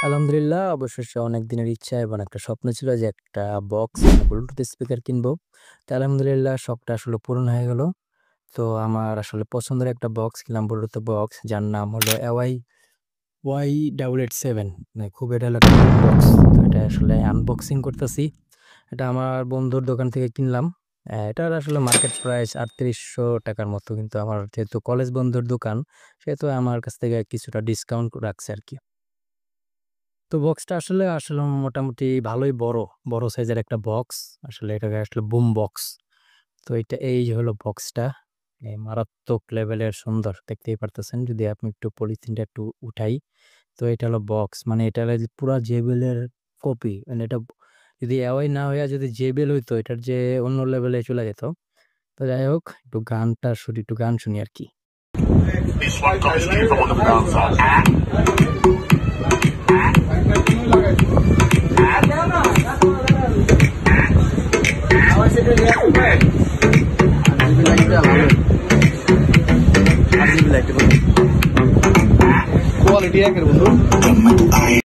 আলহামদুলিল্লাহ, অবশেষে অনেক দিনের ইচ্ছা এবং একটা স্বপ্ন ছিল যে একটা বক্স ব্লুটুথ স্পিকার কিনবো। তো আলহামদুলিল্লাহ শখটা আসলে পূরণ হয়ে গেল। তো আমার আসলে পছন্দের একটা বক্স কিনলাম, ব্লুটুথ বক্স, যার নাম হলো ওয়াই 887। মানে খুব এটা হলো একটা বক্স। তো এটা আসলে আনবক্সিং করতেছি। এটা আমার বন্ধুর দোকান থেকে কিনলাম। এটার আসলে মার্কেট প্রাইস 3800 টাকার মতো, কিন্তু আমার যেহেতু কলেজ বন্ধুর দোকান, সেহেতু আমার কাছ থেকে কিছুটা ডিসকাউন্ট রাখছে আর কি। তো বক্সটা আসলে আসলে মোটামুটি ভালোই বড়, বড় সাইজের একটা বক্স। আসলে এটাকে আসলে বুম বক্স। তো এটা এই যে হলো বক্সটা, মারাত্মক লেভেলের সুন্দর, দেখতেই পারতেছেন। যদি আপনি একটু পলিথিনটা একটু উঠাই, তো এটা হলো বক্স, মানে এটা হলো যে পুরা জেবেলের কপি। মানে এটা যদি অ্যাওয়াই না হইয়া যদি জেবেল হইতো, এটার যে অন্য লেভেলে চলে যেত। তো যাই হোক, একটু গানটা শুনি, একটু গান শুনি আর কি। This one comes to you from on the downside. Quality একের বন্ধু